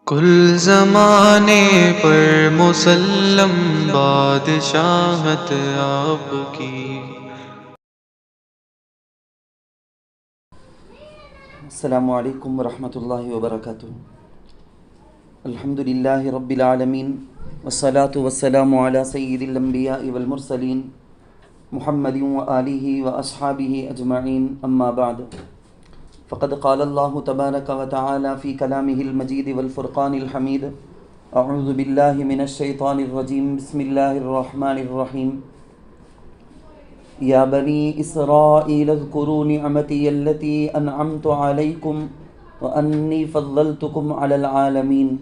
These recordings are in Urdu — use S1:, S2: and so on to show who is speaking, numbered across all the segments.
S1: کل زمانے پر مسلم بادشاہت آپ کی۔
S2: السلام علیکم ورحمۃ اللہ وبرکاتہ۔ الحمد للہ رب العالمین والصلاة والسلام علی سید الانبیاء والمرسلین محمد وآلہ واصحابہ اجمعین، اما بعد فقد قال اللہ تبارک وتعالی فی کلامہ المجید والفرقان الحمید، اعوذ باللہ من الشیطان الرجیم، بسم اللہ الرحمن الرحیم۔ یا بنی اسرائیل اذکروا نعمتی التی انعمت علیکم وانی فضلتکم علی العالمین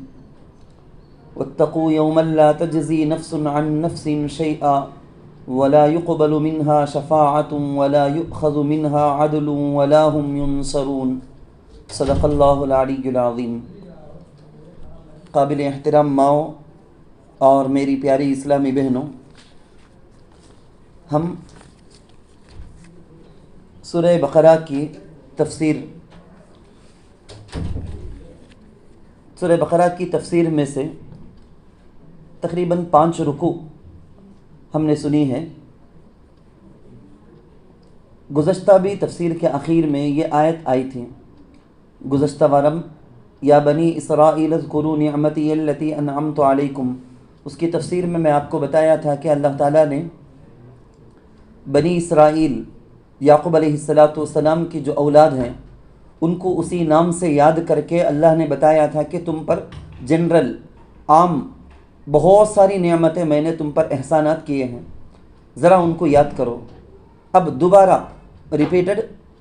S2: واتقوا یوما لا تجزی نفس عن نفس شیئا ولا يقبل منها شفاعة ولا يؤخذ منها عدل ولا هم ينصرون۔ صدق اللہ العلی العظیم۔ قابل احترام ماؤں اور میری پیاری اسلامی بہنوں، ہم سورہ بقرہ کی تفسیر میں سے تقریباً 5 رکوع ہم نے سنی ہے۔ گزشتہ بھی تفسیر کے اخیر میں یہ آیت آئی تھی، گزشتہ وارم یا بنی اسرائیل اذکروا نعمتی التی انعمت علیکم۔ اس کی تفسیر میں آپ کو بتایا تھا کہ اللہ تعالیٰ نے بنی اسرائیل، یعقوب علیہ السلام کی جو اولاد ہیں، ان کو اسی نام سے یاد کر کے اللہ نے بتایا تھا کہ تم پر جنرل عام بہت ساری نعمتیں میں نے تم پر احسانات کیے ہیں، ذرا ان کو یاد کرو۔ اب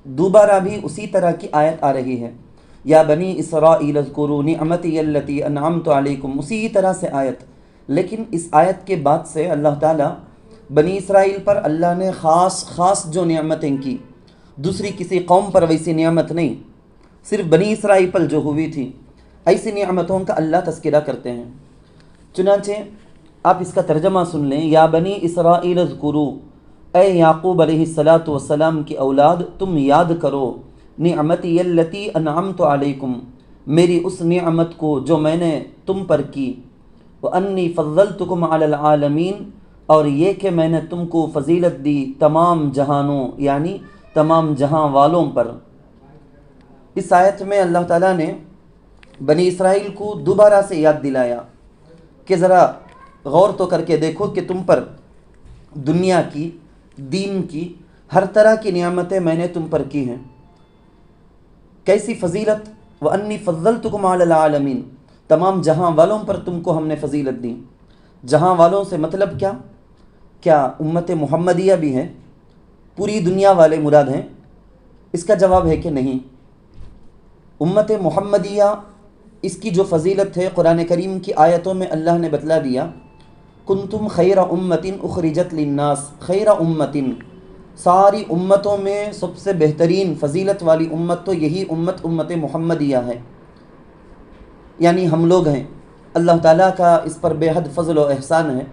S2: دوبارہ بھی اسی طرح کی آیت آ رہی ہے، یا بنی اسرائیل اذکروا نعمتی التی انعمت علیکم، اسی طرح سے آیت، لیکن اس آیت کے بعد سے اللہ تعالیٰ بنی اسرائیل پر اللہ نے خاص جو نعمتیں کی، دوسری کسی قوم پر ویسی نعمت نہیں، صرف بنی اسرائیل پر جو ہوئی تھی ایسی نعمتوں کا اللہ تذکرہ کرتے ہیں۔ چنانچہ آپ اس کا ترجمہ سن لیں، یا بنی اسرائیل اذکروا، اے یعقوب علیہ السلام کی اولاد، تم یاد کرو نعمتی التی انعمت علیکم، میری اس نعمت کو جو میں نے تم پر کی، وانی فضلتکم علی العالمین، اور یہ کہ میں نے تم کو فضیلت دی تمام جہانوں یعنی تمام جہاں والوں پر۔ اس آیت میں اللہ تعالیٰ نے بنی اسرائیل کو دوبارہ سے یاد دلایا کہ ذرا غور تو کر کے دیکھو کہ تم پر دنیا کی، دین کی، ہر طرح کی نعمتیں میں نے تم پر کی ہیں، کیسی فضیلت، وانی فضلتکم علی العالمین، تمام جہاں والوں پر تم کو ہم نے فضیلت دی۔ جہاں والوں سے مطلب کیا امت محمدیہ بھی ہیں، پوری دنیا والے مراد ہیں؟ اس کا جواب ہے کہ نہیں۔ امت محمدیہ، اس کی جو فضیلت ہے قرآن کریم کی آیتوں میں اللہ نے بتلا دیا، کنتم خیر امت اخرجت للناس، خیر امت، ساری امتوں میں سب سے بہترین فضیلت والی امت تو یہی امت محمدیہ ہے، یعنی ہم لوگ ہیں۔ اللہ تعالیٰ کا اس پر بے حد فضل و احسان ہے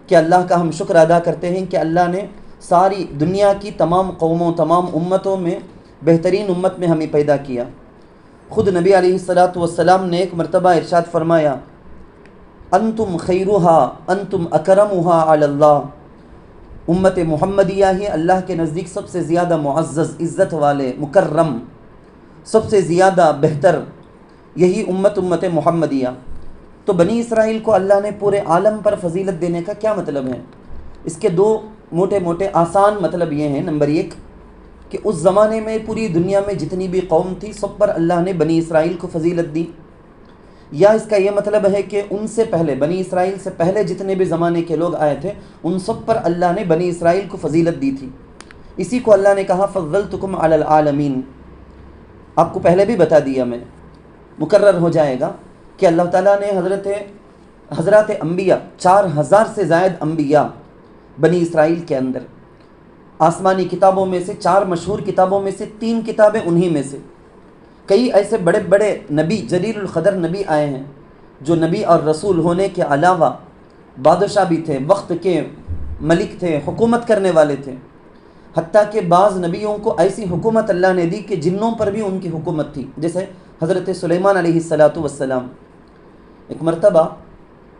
S2: کہ اللہ کا ہم شکر ادا کرتے ہیں کہ اللہ نے ساری دنیا کی تمام قوموں، تمام امتوں میں بہترین امت میں ہمیں پیدا کیا۔ خود نبی علیہ السلام نے ایک مرتبہ ارشاد فرمایا، انتم خیرہا انتم اکرمہا علی اللہ، امت محمدیہ ہی اللہ کے نزدیک سب سے زیادہ معزز، عزت والے، مکرم، سب سے زیادہ بہتر، یہی امت محمدیہ۔ تو بنی اسرائیل کو اللہ نے پورے عالم پر فضیلت دینے کا کیا مطلب ہے؟ اس کے 2 موٹے آسان مطلب یہ ہیں۔ نمبر 1 کہ اس زمانے میں پوری دنیا میں جتنی بھی قوم تھی سب پر اللہ نے بنی اسرائیل کو فضیلت دی، یا اس کا یہ مطلب ہے کہ ان سے پہلے، بنی اسرائیل سے پہلے جتنے بھی زمانے کے لوگ آئے تھے ان سب پر اللہ نے بنی اسرائیل کو فضیلت دی تھی۔ اسی کو اللہ نے کہا فضلتکم علی العالمین۔ آپ کو پہلے بھی بتا دیا میں، مکرر ہو جائے گا کہ اللہ تعالیٰ نے حضرات انبیاء، 4000 سے زائد انبیاء بنی اسرائیل کے اندر، آسمانی کتابوں میں سے 4 مشہور کتابوں میں سے 3 کتابیں انہی میں سے، کئی ایسے بڑے نبی، جلیل القدر نبی آئے ہیں جو نبی اور رسول ہونے کے علاوہ بادشاہ بھی تھے، وقت کے ملک تھے، حکومت کرنے والے تھے، حتیٰ کہ بعض نبیوں کو ایسی حکومت اللہ نے دی کہ جنوں پر بھی ان کی حکومت تھی، جیسے حضرت سلیمان علیہ السلام، ایک مرتبہ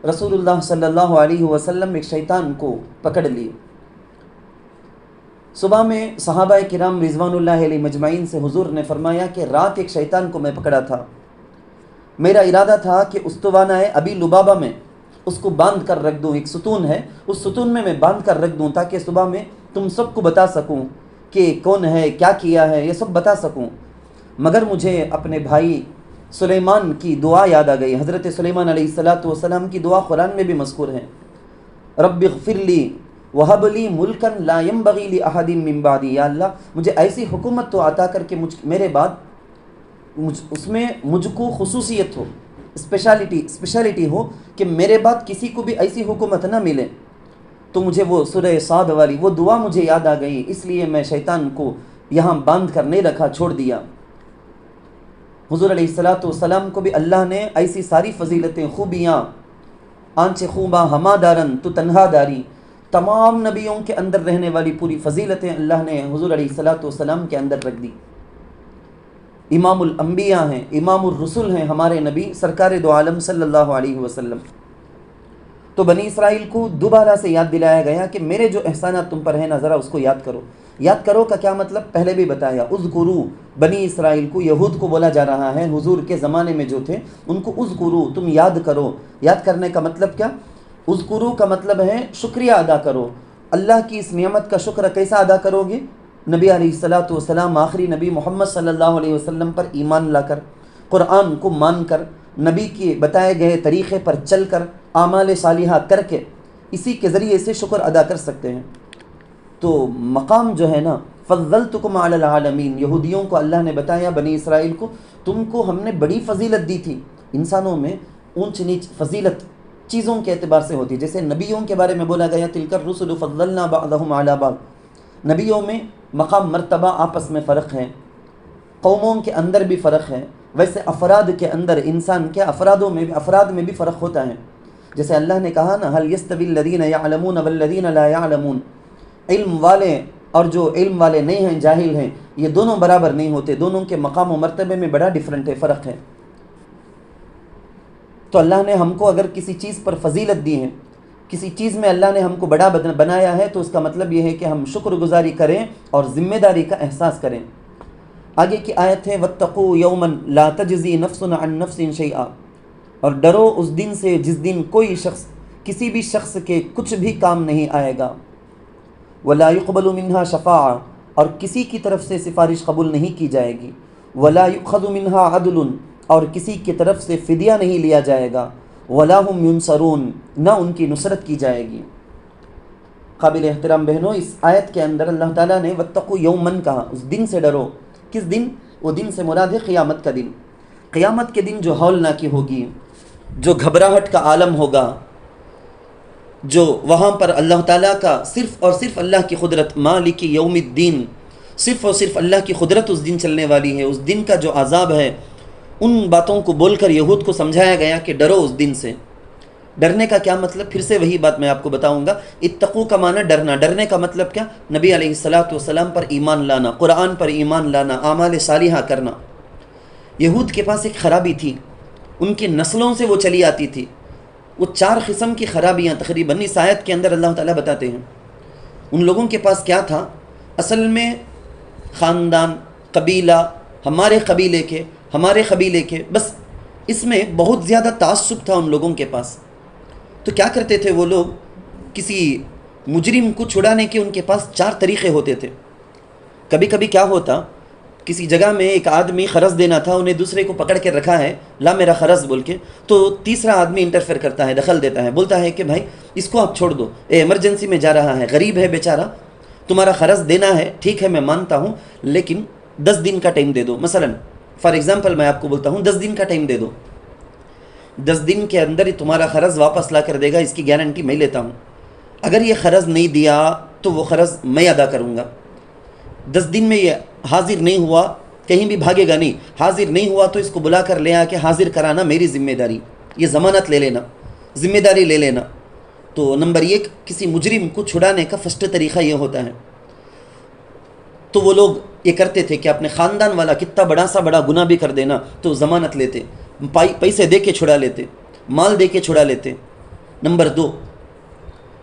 S2: رسول اللہ صلی اللہ علیہ وسلم ایک شیطان کو پکڑ لیے. صبح میں صحابہ کرام رضوان اللہ علیہ مجمعین سے حضور نے فرمایا کہ رات ایک شیطان کو میں پکڑا تھا، میرا ارادہ تھا کہ استوانہ ابی لبابہ میں اس کو باندھ کر رکھ دوں، ایک ستون ہے، اس ستون میں باندھ کر رکھ دوں تاکہ صبح میں تم سب کو بتا سکوں کہ کون ہے، کیا کیا ہے، یہ سب بتا سکوں. مگر مجھے اپنے بھائی سلیمان کی دعا یاد آ گئی. حضرت سلیمان علیہ السلام کی دعا قرآن میں بھی مذکور ہے، رب اغفر لی وہب لی ملکن لا ینبغی لأحد من بعدی. یا اللہ مجھے ایسی حکومت تو عطا کر کے میرے بعد اس میں مجھ کو خصوصیت ہو، اسپیشلٹی ہو کہ میرے بعد کسی کو بھی ایسی حکومت نہ ملے. تو مجھے وہ سورہ صاد والی وہ دعا مجھے یاد آ گئی، اس لیے میں شیطان کو یہاں باندھ کر نہیں رکھا، چھوڑ دیا. حضور علیہ السلام کو بھی اللہ نے ایسی ساری فضیلتیں، خوبیاں، آنچ خوباں ہما دارن تو تنہا داری، تمام نبیوں کے اندر رہنے والی پوری فضیلتیں اللہ نے حضور علیہ السلام کے اندر رکھ دی. امام الانبیاء ہیں، امام الرسل ہیں ہمارے نبی سرکار دو عالم صلی اللہ علیہ وسلم. تو بنی اسرائیل کو دوبارہ سے یاد دلایا گیا کہ میرے جو احسانات تم پر ہیں نا ذرا اس کو یاد کرو. یاد کرو کا کیا مطلب پہلے بھی بتایا. اذکرو بنی اسرائیل کو یہود کو بولا جا رہا ہے، حضور کے زمانے میں جو تھے ان کو اذکرو تم یاد کرو. یاد کرنے کا مطلب کیا؟ اذکرو کا مطلب ہے شکریہ ادا کرو. اللہ کی اس نعمت کا شکر کیسا ادا کرو گے؟ نبی علیہ السلام آخری نبی محمد صلی اللہ علیہ وسلم پر ایمان لا کر، قرآن کو مان کر، نبی کے بتائے گئے طریقے پر چل کر، اعمال صالحہ کر کے اسی کے ذریعے سے شکر ادا کر سکتے ہیں. تو مقام جو ہے نا فضلتکم علی العالمین، یہودیوں کو اللہ نے بتایا، بنی اسرائیل کو تم کو ہم نے بڑی فضیلت دی تھی. انسانوں میں اونچ نیچ فضیلت چیزوں کے اعتبار سے ہوتی ہے. جیسے نبیوں کے بارے میں بولا گیا تلک الرسل فضلنا بعضهم علی بعض، نبیوں میں مقام مرتبہ آپس میں فرق ہے، قوموں کے اندر بھی فرق ہے. ویسے افراد کے اندر انسان کے افراد میں بھی فرق ہوتا ہے. جیسے اللہ نے کہا نا هل يستوي الذين يعلمون والذين لا يعلمون، علم والے اور جو علم والے نہیں ہیں، جاہل ہیں، یہ دونوں برابر نہیں ہوتے، دونوں کے مقام و مرتبے میں بڑا ڈیفرنٹ ہے، فرق ہے. تو اللہ نے ہم کو اگر کسی چیز پر فضیلت دی ہے، کسی چیز میں اللہ نے ہم کو بڑا بنایا ہے، تو اس کا مطلب یہ ہے کہ ہم شکر گزاری کریں اور ذمہ داری کا احساس کریں. آگے کی آیت ہے واتقوا یوما لا تجزی نفس عن نفس شیئا، اور ڈرو اس دن سے جس دن کوئی شخص کسی بھی شخص کے کچھ بھی کام نہیں آئے گا. ولا يقبل منها شفاعہ، اور کسی کی طرف سے سفارش قبول نہیں کی جائے گی. ولا يؤخذ منها عدل، اور کسی کی طرف سے فدیہ نہیں لیا جائے گا. ولا هم ينصرون، نہ ان کی نصرت کی جائے گی. قابل احترام بہنوں، اس آیت کے اندر اللہ تعالیٰ نے واتقوا یومن کہا، اس دن سے ڈرو. کس دن؟ وہ دن سے مراد ہے قیامت کا دن. قیامت کے دن جو ہولناکی ہوگی، جو گھبراہٹ کا عالم ہوگا، جو وہاں پر اللہ تعالیٰ کا صرف اور صرف اللہ کی قدرت، مالک یوم الدین، صرف اور صرف اللہ کی قدرت اس دن چلنے والی ہے. اس دن کا جو عذاب ہے، ان باتوں کو بول کر یہود کو سمجھایا گیا کہ ڈرو اس دن سے. ڈرنے کا کیا مطلب؟ پھر سے وہی بات میں آپ کو بتاؤں گا. اتقو کا معنی ڈرنا. ڈرنے کا مطلب کیا؟ نبی علیہ السلام پر ایمان لانا، قرآن پر ایمان لانا، اعمال صالحہ کرنا. یہود کے پاس ایک خرابی تھی، ان کی نسلوں سے وہ چلی آتی تھی. وہ 4 قسم کی خرابیاں تقریباً اس آیت کے اندر اللہ تعالیٰ بتاتے ہیں. ان لوگوں کے پاس کیا تھا؟ اصل میں خاندان، قبیلہ، ہمارے قبیلے کے، بس اس میں بہت زیادہ تعصب تھا ان لوگوں کے پاس. تو کیا کرتے تھے وہ لوگ؟ کسی مجرم کو چھڑانے کے ان کے پاس 4 طریقے ہوتے تھے. کبھی کبھی کیا ہوتا، کسی جگہ میں ایک آدمی قرض دینا تھا، انہیں دوسرے کو پکڑ کے رکھا ہے، لا میرا قرض بول کے، تو تیسرا آدمی انٹرفیئر کرتا ہے، دخل دیتا ہے، بولتا ہے کہ بھائی اس کو آپ چھوڑ دو، ایمرجنسی میں جا رہا ہے، غریب ہے بیچارہ، تمہارا قرض دینا ہے، ٹھیک ہے میں مانتا ہوں، لیکن 10 دن کا ٹائم دے دو. مثلا فار ایگزامپل میں آپ کو بولتا ہوں 10 دن کا ٹائم دے دو، 10 دن کے اندر ہی تمہارا قرض واپس لا کر دے گا، اس کی گارنٹی میں لیتا ہوں. اگر یہ قرض نہیں دیا تو وہ قرض میں ادا کروں گا. 10 دن میں یہ حاضر نہیں ہوا، کہیں بھی بھاگے گا نہیں، حاضر نہیں ہوا تو اس کو بلا کر لے آ کے حاضر کرانا میری ذمہ داری، یہ ضمانت لے لینا، ذمہ داری لے لینا. تو نمبر 1 کسی مجرم کو چھڑانے کا فرسٹ طریقہ یہ ہوتا ہے. تو وہ لوگ یہ کرتے تھے کہ اپنے خاندان والا کتنا بڑا گناہ بھی کر دینا تو ضمانت لیتے، پیسے دے کے چھڑا لیتے. مال دے کے چھڑا لیتے۔ نمبر 2،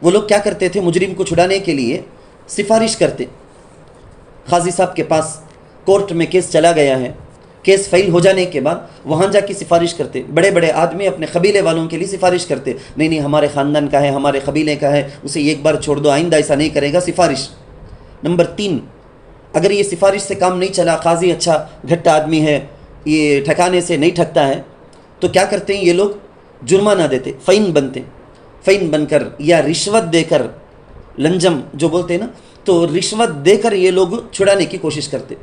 S2: وہ لوگ کیا کرتے تھے؟ مجرم کو چھڑانے کے لیے سفارش کرتے۔ قاضی صاحب کے پاس کورٹ میں کیس چلا گیا ہے، کیس فائل ہو جانے کے بعد وہاں جا کے سفارش کرتے۔ بڑے بڑے آدمی اپنے قبیلے والوں کے لیے سفارش کرتے، نہیں ہمارے خاندان کا ہے، ہمارے قبیلے کا ہے، اسے ایک بار چھوڑ دو، آئندہ ایسا نہیں کرے گا، سفارش۔ نمبر 3، اگر یہ سفارش سے کام نہیں چلا، قاضی اچھا گھٹا آدمی ہے، یہ ٹھکانے سے نہیں ٹھکتا ہے، تو کیا کرتے ہیں یہ لوگ؟ جرمانہ دیتے، فائن بنتے، فائن بن کر یا رشوت دے کر، لنجم جو بولتے ہیں نا، تو رشوت دے کر یہ لوگ چھڑانے کی کوشش کرتے۔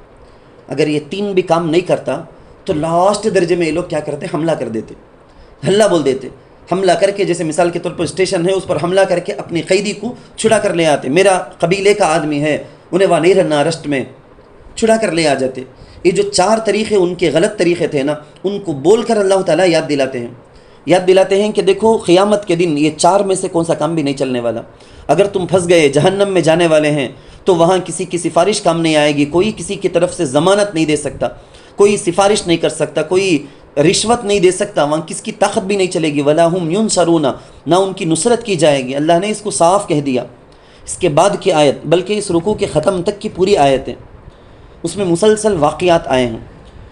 S2: اگر یہ 3 بھی کام نہیں کرتا تو لاسٹ درجے میں یہ لوگ کیا کرتے؟ حملہ کر دیتے، حلہ بول دیتے، حملہ کر کے، جیسے مثال کے طور پر اسٹیشن ہے اس پر حملہ کر کے اپنی قیدی کو چھڑا کر لے آتے۔ میرا قبیلے کا آدمی ہے، انہیں وہاں نہیں رہنا ارسٹ میں، چھڑا کر لے آ جاتے۔ یہ جو 4 طریقے ان کے غلط طریقے تھے نا، ان کو بول کر اللہ تعالیٰ یاد دلاتے ہیں کہ دیکھو قیامت کے دن یہ 4 میں سے کون سا کام بھی نہیں چلنے والا۔ اگر تم پھنس گئے، جہنم میں جانے والے ہیں، تو وہاں کسی کی سفارش کام نہیں آئے گی، کوئی کسی کی طرف سے ضمانت نہیں دے سکتا، کوئی سفارش نہیں کر سکتا، کوئی رشوت نہیں دے سکتا، وہاں کس کی طاقت بھی نہیں چلے گی، وَلَا هُمْ يُنْصَرُونَ، نہ ان کی نصرت کی جائے گی۔ اللہ نے اس کو صاف کہہ دیا۔ اس کے بعد کی آیت، بلکہ اس رکوع کے ختم تک کی پوری آیتیں، اس میں مسلسل واقعات آئے ہیں۔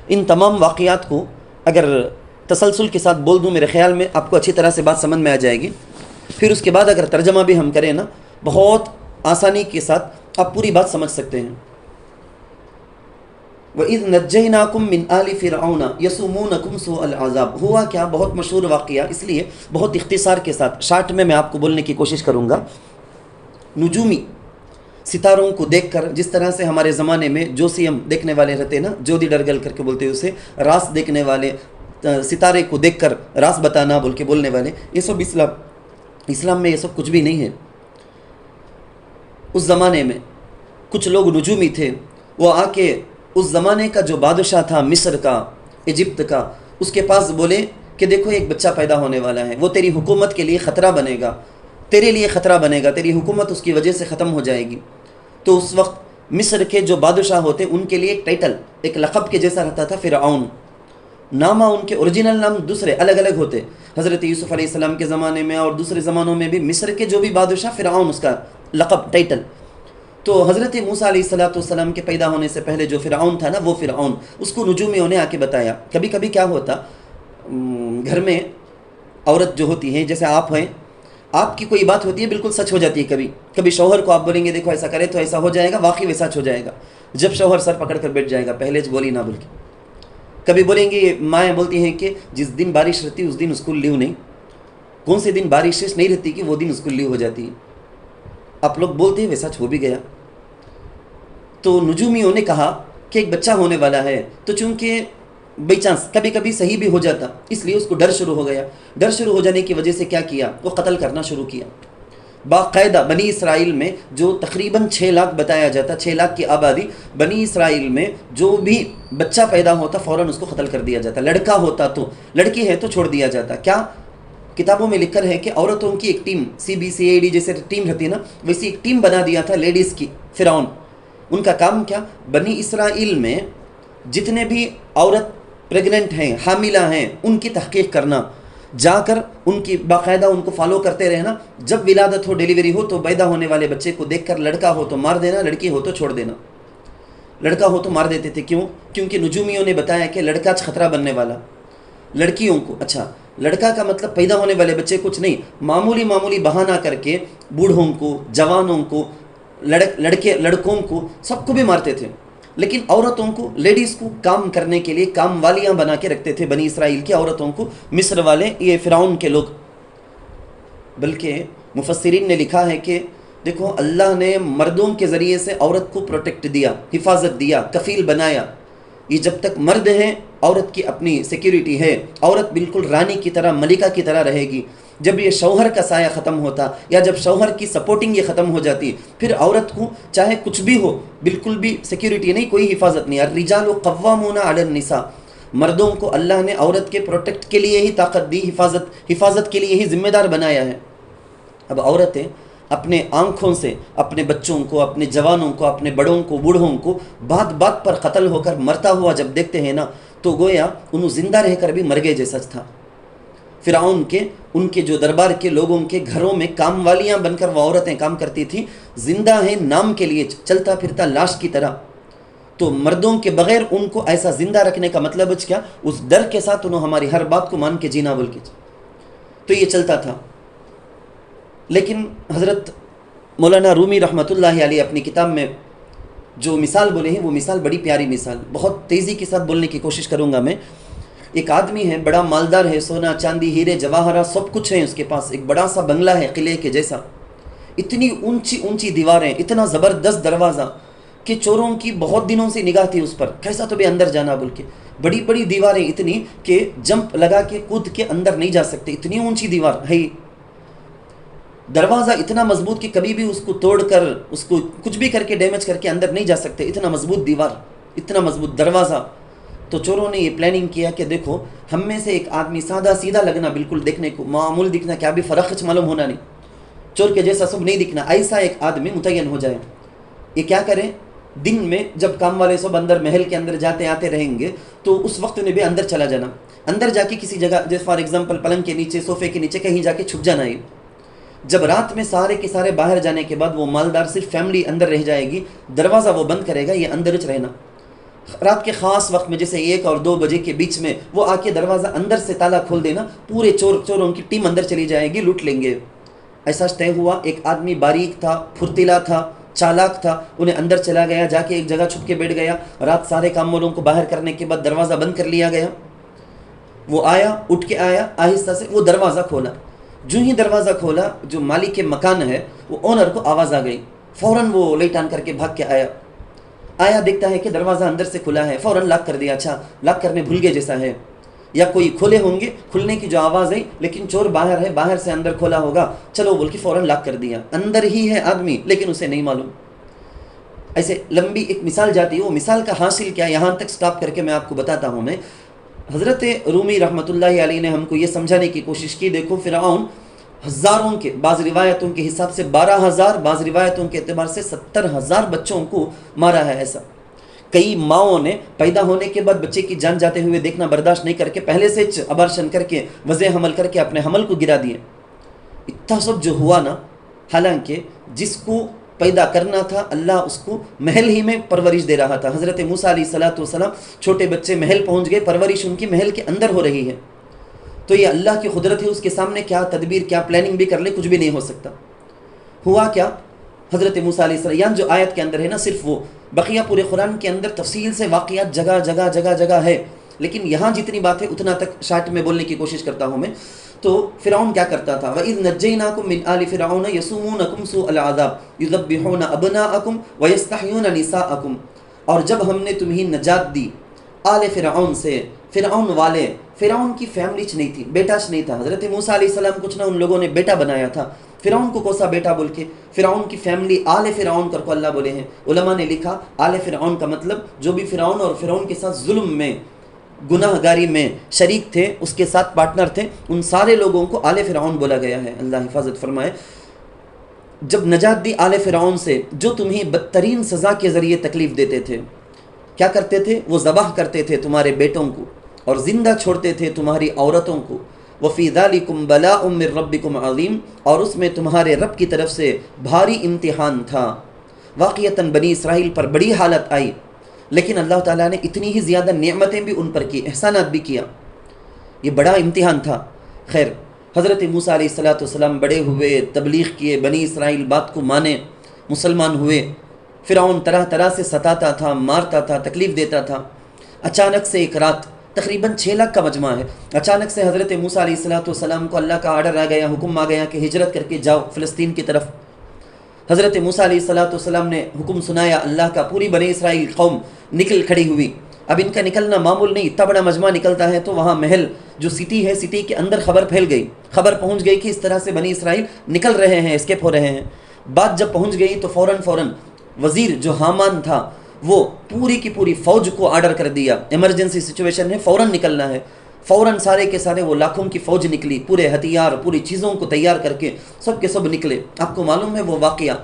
S2: ان تمام واقعات کو اگر تسلسل کے ساتھ بول دوں، میرے خیال میں آپ کو اچھی طرح سے بات سمجھ میں آ جائے گی۔ پھر اس کے بعد اگر ترجمہ بھی ہم کریں نا، بہت آسانی کے ساتھ آپ پوری بات سمجھ سکتے ہیں۔ وَإِذْ نَجَّيْنَاكُمْ مِنْ آلِ فِرْعَوْنَ يَسُومُونَكُمْ سُوءَ الْعَذَابِ، ہوا کیا؟ بہت مشہور واقعہ، اس لیے بہت اختصار کے ساتھ شارٹ میں آپ کو بولنے کی کوشش کروں گا۔ نجومی ستاروں کو دیکھ کر، جس طرح سے ہمارے زمانے میں جوسیم دیکھنے والے رہتے نا، جودی ڈرگل کر کے بولتے ہیں اسے، راس دیکھنے والے، ستارے کو دیکھ کر راس بتانا بول کے بولنے والے، یہ سب اسلام میں یہ سب کچھ بھی نہیں ہے۔ اس زمانے میں کچھ لوگ نجومی تھے، وہ آ کے اس زمانے کا جو بادشاہ تھا مصر کا، ایجپت کا، اس کے پاس بولے کہ دیکھو ایک بچہ پیدا ہونے والا ہے، وہ تیری حکومت کے لیے خطرہ بنے گا، تیرے لیے خطرہ بنے گا، تیری حکومت اس کی وجہ سے ختم ہو جائے گی۔ تو اس وقت مصر کے جو بادشاہ ہوتے، ان کے لیے ایک ٹائٹل، ایک لقب کے جیسا رہتا تھا، فرعون۔ نامہ ان کے اوریجنل نام دوسرے الگ الگ ہوتے، حضرت یوسف علیہ السلام کے زمانے میں اور دوسرے زمانوں میں بھی مصر کے جو بھی بادشاہ، فرعون اس کا لقب، ٹائٹل۔ تو حضرت موسیٰ علیہ السلام کے پیدا ہونے سے پہلے جو فرعون تھا نا، وہ فرعون، اس کو نجومیوں نے آ کے بتایا۔ کبھی کبھی کیا ہوتا، گھر میں عورت جو ہوتی ہے، جیسے آپ ہیں، آپ کی کوئی بات ہوتی ہے بالکل سچ ہو جاتی ہے، کبھی شوہر کو آپ بولیں گے دیکھو ایسا کرے تو ایسا ہو جائے گا، واقعی ویسا سچ ہو جائے گا۔ جب شوہر سر پکڑ کر بیٹھ جائے گا، پہلے بولی نہ بول کے۔ کبھی بولیں گے، مائیں بولتی ہیں کہ جس دن بارش رہتی اس دن اسکول لیو نہیں، کون سے دن بارش نہیں رہتی کہ وہ دن اسکول لیو ہو جاتی ہے۔ آپ لوگ بولتے ہیں، ویسا ہو بھی گیا۔ تو نجومیوں نے کہا کہ ایک بچہ ہونے والا ہے، تو چونکہ بائی چانس کبھی کبھی صحیح بھی ہو جاتا، اس لیے اس کو ڈر شروع ہو گیا۔ ڈر شروع ہو جانے کی وجہ سے کیا کیا، وہ قتل کرنا شروع کیا۔ باقاعدہ بنی اسرائیل میں جو تقریباً 6 لاکھ بتایا جاتا، 6 لاکھ کی آبادی، بنی اسرائیل میں جو بھی بچہ پیدا ہوتا فوراً اس کو قتل کر دیا جاتا۔ لڑکا ہوتا تو، لڑکی ہے تو چھوڑ دیا جاتا۔ کیا کتابوں میں لکھا ہے کہ عورتوں کی ایک ٹیم، CBCID جیسے ٹیم رہتی ہے نا، ویسی ایک ٹیم بنا دیا تھا لیڈیز کی، فرعون۔ ان کا کام کیا، بنی اسرائیل میں جتنے بھی عورت پریگننٹ ہیں، حاملہ ہیں، ان کی تحقیق کرنا، جا کر ان کی باقاعدہ ان کو فالو کرتے رہنا۔ جب ولادت ہو، ڈیلیوری ہو، تو پیدا ہونے والے بچے کو دیکھ کر لڑکا ہو تو مار دینا، لڑکی ہو تو چھوڑ دینا۔ لڑکا ہو تو مار دیتے تھے، کیوں؟ کیونکہ نجومیوں نے بتایا کہ لڑکا خطرہ بننے والا۔ لڑکیوں کو، اچھا لڑکا کا مطلب پیدا ہونے والے بچے کچھ نہیں، معمولی بہانہ کر کے بوڑھوں کو، جوانوں کو، لڑکوں کو، سب کو بھی مارتے تھے۔ لیکن عورتوں کو، لیڈیز کو کام کرنے کے لیے کام والیاں بنا کے رکھتے تھے بنی اسرائیل کی عورتوں کو، مصر والے، یہ فرعون کے لوگ۔ بلکہ مفسرین نے لکھا ہے کہ دیکھو اللہ نے مردوں کے ذریعے سے عورت کو پروٹیکٹ دیا، حفاظت دیا، کفیل بنایا۔ یہ جب تک مرد ہیں، عورت کی اپنی سیکیورٹی ہے، عورت بالکل رانی کی طرح، ملکہ کی طرح رہے گی۔ جب یہ شوہر کا سایہ ختم ہوتا، یا جب شوہر کی سپورٹنگ یہ ختم ہو جاتی، پھر عورت کو چاہے کچھ بھی ہو، بالکل بھی سیکیورٹی نہیں، کوئی حفاظت نہیں۔ الرجال قوامون علی النساء، مردوں کو اللہ نے عورت کے پروٹیکٹ کے لیے ہی طاقت دی، حفاظت کے لیے ہی ذمہ دار بنایا ہے۔ اب عورتیں اپنے آنکھوں سے اپنے بچوں کو، اپنے جوانوں کو، اپنے بڑوں کو، بوڑھوں کو بات پر قتل ہو کر مرتا ہوا جب دیکھتے ہیں نا، تو گویا انہوں زندہ رہ کر بھی مر گئے جیسا تھا۔ فرعون کے ان کے جو دربار کے لوگوں کے گھروں میں کام والیاں بن کر وہ عورتیں کام کرتی تھیں، زندہ ہیں نام کے لیے، چلتا پھرتا لاش کی طرح. تو مردوں کے بغیر ان کو ایسا زندہ رکھنے کا مطلب کیا؟ اس ڈر کے ساتھ انہوں ہماری ہر بات کو مان کے جینا بول کے. تو یہ چلتا تھا. لیکن حضرت مولانا رومی رحمۃ اللہ علیہ اپنی کتاب میں جو مثال بولے ہیں وہ مثال بڑی پیاری مثال، بہت تیزی کے ساتھ بولنے کی کوشش کروں گا میں. ایک آدمی ہے، بڑا مالدار ہے، سونا چاندی ہیرے جواہرات سب کچھ ہے اس کے پاس، ایک بڑا سا بنگلہ ہے قلعے کے جیسا، اتنی اونچی اونچی دیواریں، اتنا زبردست دروازہ کہ چوروں کی بہت دنوں سے نگاہ تھی اس پر، کیسا تو بھی اندر جانا بول کے. بڑی بڑی دیواریں اتنی کہ جمپ لگا کے کود کے اندر نہیں جا سکتے، اتنی اونچی دیوار ہے. دروازہ اتنا مضبوط کہ کبھی بھی اس کو توڑ کر، اس کو کچھ بھی کر کے ڈیمیج کر کے اندر نہیں جا سکتے، اتنا مضبوط دیوار، اتنا مضبوط دروازہ. تو چوروں نے یہ پلاننگ کیا کہ دیکھو ہم میں سے ایک آدمی سادہ سیدھا لگنا، بالکل دیکھنے کو معمول دکھنا، کیا بھی فرق معلوم ہونا نہیں، چور کے جیسا سب نہیں دکھنا، ایسا ایک آدمی متعین ہو جائے. یہ کیا کریں؟ دن میں جب کام والے سب اندر محل کے اندر جاتے آتے رہیں گے تو اس وقت میں بھی اندر چلا جانا، اندر جا کے کسی جگہ جیسے فار ایگزامپل پلنگ کے نیچے، صوفے کے نیچے کہیں جا کے چھپ جانا ہے. جب رات میں سارے کے سارے باہر جانے کے بعد وہ مالدار صرف فیملی اندر رہ جائے گی، دروازہ وہ بند کرے گا، یہ اندر چ رہنا. رات کے خاص وقت میں جیسے 1 اور 2 بجے کے بیچ میں وہ آ کے دروازہ اندر سے تالا کھول دینا، پورے چوروں کی ٹیم اندر چلی جائے گی، لوٹ لیں گے. ایسا طے ہوا. ایک آدمی باریک تھا، پھرتیلا تھا، چالاک تھا، انہیں اندر چلا گیا، جا کے ایک جگہ چھپ کے بیٹھ گیا. رات سارے کام والوں کو باہر کرنے کے بعد دروازہ بند کر لیا گیا. وہ آیا، اٹھ کے آیا، آہستہ سے وہ دروازہ کھولا. جو ہی دروازہ کھولا، جو مالک کے مکان ہے وہ اونر کو آواز آ گئی، فوراً وہ لائٹ آن کر کے بھاگ کے آیا دیکھتا ہے کہ دروازہ اندر سے کھلا ہے، فوراً لاک کر دیا. اچھا لاک کرنے بھول گئے جیسا ہے، یا کوئی کھولے ہوں گے، کھلنے کی جو آواز ہے لیکن چور باہر ہے، باہر سے اندر کھولا ہوگا، چلو بول کے فوراً لاک کر دیا. اندر ہی ہے آدمی لیکن اسے نہیں معلوم. ایسے لمبی ایک مثال جاتی ہے، وہ مثال کا حاصل کیا، یہاں تک سٹاپ کر کے میں آپ کو بتاتا ہوں. میں حضرت رومی رحمۃ اللہ علیہ نے ہم کو یہ سمجھانے کی کوشش کی، دیکھو فرعون ہزاروں کے، بعض روایتوں کے حساب سے 12,000، بعض روایتوں کے اعتبار سے 70,000 بچوں کو مارا ہے. ایسا کئی ماؤں نے پیدا ہونے کے بعد بچے کی جان جاتے ہوئے دیکھنا برداشت نہیں کر کے پہلے سے ابارشن کر کے وضع حمل کر کے اپنے حمل کو گرا دیے. اتنا سب جو ہوا نا، حالانکہ جس کو پیدا کرنا تھا اللہ اس کو محل ہی میں پرورش دے رہا تھا. حضرت موسیٰ علیہ الصلوۃ والسلام چھوٹے بچے محل پہنچ گئے، پرورش ان کی محل کے اندر ہو رہی ہے. تو یہ اللہ کی قدرت ہے، اس کے سامنے کیا تدبیر، کیا پلاننگ بھی کر لے کچھ بھی نہیں ہو سکتا. ہوا کیا؟ حضرت موسیٰ علیہ السلام، یہاں جو آیت کے اندر ہے نا صرف وہ، بقیہ پورے قرآن کے اندر تفصیل سے واقعات جگہ جگہ جگہ جگہ ہے، لیکن یہاں جتنی بات ہے اتنا تک شارٹ میں بولنے کی کوشش کرتا ہوں میں. تو فرعون کیا کرتا تھا؟ وَإِذْ نَجَّيْنَاكُمْ مِنْ آلِ فِرْعَوْنَ يَسُومُونَكُمْ سُوءَ الْعَذَابِ يُذَبِّحُونَ أَبْنَاءَكُمْ وَيَسْتَحْيُونَ نِسَاءَكُمْ. اور جب ہم نے تمہیں نجات دی آل فرعون سے، فرعون والے، فرعون کی فیملی چ نہیں تھی، بیٹا چ نہیں تھا. حضرت موسیٰ علیہ السلام کچھ نہ ان لوگوں نے بیٹا بنایا تھا، فرعون کو کوسا بیٹا بول کے، فرعون کی فیملی آل فرعون کر کو اللہ بولے ہیں. علماء نے لکھا آل فرعون کا مطلب جو بھی فرعون اور فرعون کے ساتھ ظلم میں، گناہ گاری میں شریک تھے، اس کے ساتھ پارٹنر تھے، ان سارے لوگوں کو آل فرعون بولا گیا ہے. اللہ حفاظت فرمائے. جب نجات دی آل فرعون سے جو تمہیں بدترین سزا کے ذریعے تکلیف دیتے تھے، کیا کرتے تھے؟ وہ ذبح کرتے تھے تمہارے بیٹوں کو اور زندہ چھوڑتے تھے تمہاری عورتوں کو. وَفِي ذَلِكُمْ بَلَاءٌ مِّن رَبِّكُمْ عَظِيمٌ. اور اس میں تمہارے رب کی طرف سے بھاری امتحان تھا. واقعتاً بنی اسرائیل پر بڑی حالت آئی، لیکن اللہ تعالیٰ نے اتنی ہی زیادہ نعمتیں بھی ان پر کی، احسانات بھی کیا. یہ بڑا امتحان تھا. خیر، حضرت موسیٰ علیہ السلام بڑے ہوئے، تبلیغ کیے، بنی اسرائیل بات کو مانے، مسلمان ہوئے. فرعون طرح طرح سے ستاتا تھا، مارتا تھا، تکلیف دیتا تھا. اچانک سے ایک رات، تقریباً 6 لاکھ کا مجمع ہے، اچانک سے حضرت موسیٰ علیہ السلام کو اللہ کا آرڈر آ گیا، حکم آ گیا کہ ہجرت کر کے جاؤ فلسطین کی طرف. حضرت موسیٰ علیہ السلام نے حکم سنایا اللہ کا، پوری بنی اسرائیل قوم نکل کھڑی ہوئی. اب ان کا نکلنا معمول نہیں، اتنا بڑا مجمع نکلتا ہے تو وہاں محل جو سٹی ہے، سٹی کے اندر خبر پھیل گئی، خبر پہنچ گئی کہ اس طرح سے بنی اسرائیل نکل رہے ہیں، اسکیپ ہو رہے ہیں. بات جب پہنچ گئی تو فوراً وزیر جو حامان تھا وہ پوری کی پوری فوج کو آرڈر کر دیا، ایمرجنسی سچویشن ہے، فوراً نکلنا ہے. فوراً سارے کے سارے وہ لاکھوں کی فوج نکلی، پورے ہتھیار، پوری چیزوں کو تیار کر کے سب کے سب نکلے. آپ کو معلوم ہے وہ واقعہ،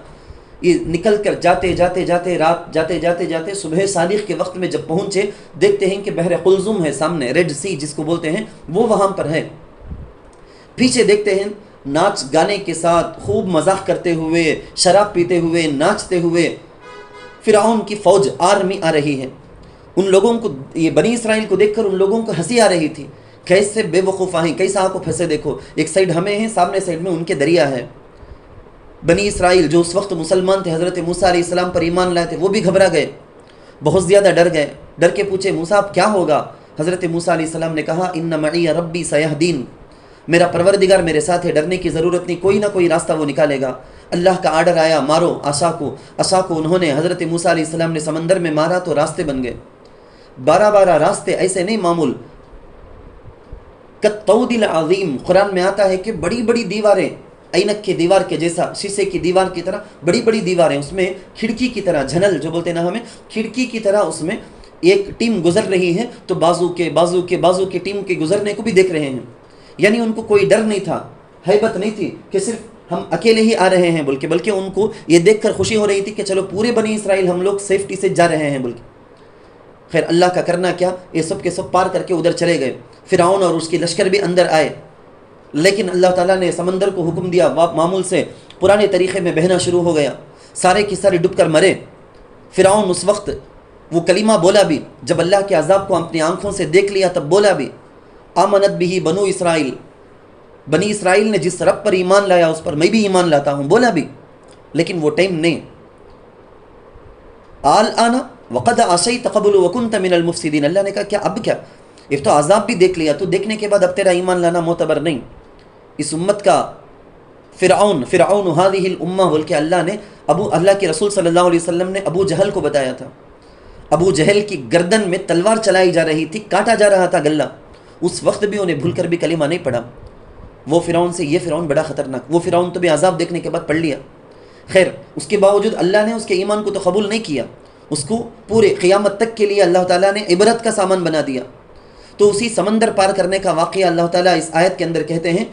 S2: یہ نکل کر جاتے جاتے رات جاتے صبح صادق کے وقت میں جب پہنچے، دیکھتے ہیں کہ بحر قلزم ہے سامنے، ریڈ سی جس کو بولتے ہیں، وہ وہاں پر ہے. پیچھے دیکھتے ہیں ناچ گانے کے ساتھ خوب مذاق کرتے ہوئے، شراب پیتے ہوئے، ناچتے ہوئے فرعون کی فوج آرمی آ رہی ہے۔ ان لوگوں کو، یہ بنی اسرائیل کو دیکھ کر ان لوگوں کو ہنسی آ رہی تھی، کیسے بے وقوفہ ہیں، کیسا آپ کو پھنسے، دیکھو ایک سائڈ ہمیں ہیں، سامنے سائڈ میں ان کے دریا ہے۔ بنی اسرائیل جو اس وقت مسلمان تھے، حضرت موسیٰ علیہ السلام پر ایمان لائے تھے، وہ بھی گھبرا گئے، بہت زیادہ ڈر گئے، ڈر کے پوچھے موسیٰ اب کیا ہوگا؟ حضرت موسیٰ علیہ السلام نے کہا ان معی ربی سیہدین، میرا پروردگار میرے ساتھ ہے، ڈرنے کی ضرورت نہیں، کوئی نہ کوئی راستہ وہ نکالے گا۔ اللہ کا آرڈر آیا، مارو عصا کو، عصا کو انہوں نے حضرت موسیٰ علیہ السلام نے سمندر میں مارا تو راستے بن گئے، 12 راستے، ایسے نہیں معمول، کالطود العظیم، قرآن میں آتا ہے کہ بڑی بڑی دیواریں، اینک کی دیوار کے جیسا، شیشے کی دیوار کی طرح بڑی بڑی دیواریں، اس میں کھڑکی کی طرح، جھنل جو بولتے ہیں نا ہمیں، کھڑکی کی طرح اس میں ایک ٹیم گزر رہی ہے تو بازو کے ٹیم کے گزرنے کو بھی دیکھ رہے ہیں، یعنی ان کو کوئی ڈر نہیں تھا، ہیبت نہیں تھی کہ صرف ہم اکیلے ہی آ رہے ہیں بلکہ ان کو یہ دیکھ کر خوشی ہو رہی تھی کہ چلو پورے بنی اسرائیل ہم لوگ سیفٹی سے جا رہے ہیں بلکہ۔ خیر اللہ کا کرنا کیا، یہ سب کے سب پار کر کے ادھر چلے گئے، فرعون اور اس کی لشکر بھی اندر آئے، لیکن اللہ تعالیٰ نے سمندر کو حکم دیا، معمول سے پرانے طریقے میں بہنا شروع ہو گیا، سارے کے سارے ڈوب کر مرے۔ فرعون اس وقت وہ کلمہ بولا بھی، جب اللہ کے عذاب کو اپنی آنکھوں سے دیکھ لیا تب بولا بھی، آمنت بھی بنو اسرائیل، بنی اسرائیل نے جس رب پر ایمان لایا اس پر میں بھی ایمان لاتا ہوں، بولا بھی، لیکن وہ ٹائم نہیں۔ آلآن وقد عصیت قبل وکنت من المفسدین، اللہ نے کہا کیا اب کیا، ایک تو عذاب بھی دیکھ لیا، تو دیکھنے کے بعد اب تیرا ایمان لانا معتبر نہیں۔ اس امت کا فرعون هذه الامہ بول کے اللہ کے رسول صلی اللہ علیہ وسلم نے ابو جہل کو بتایا تھا، ابو جہل کی گردن میں تلوار چلائی جا رہی تھی، کاٹا جا رہا تھا گلہ، اس وقت بھی انہیں بھول کر بھی کلمہ نہیں پڑھا۔ وہ فرعون سے یہ فرعون بڑا خطرناک، وہ فرعون تو بھی عذاب دیکھنے کے بعد پڑھ لیا، خیر اس کے باوجود اللہ نے اس کے ایمان کو تو قبول نہیں کیا، اس کو پورے قیامت تک کے لیے اللہ تعالیٰ نے عبرت کا سامان بنا دیا۔ تو اسی سمندر پار کرنے کا واقعہ اللہ تعالیٰ اس آیت کے اندر کہتے ہیں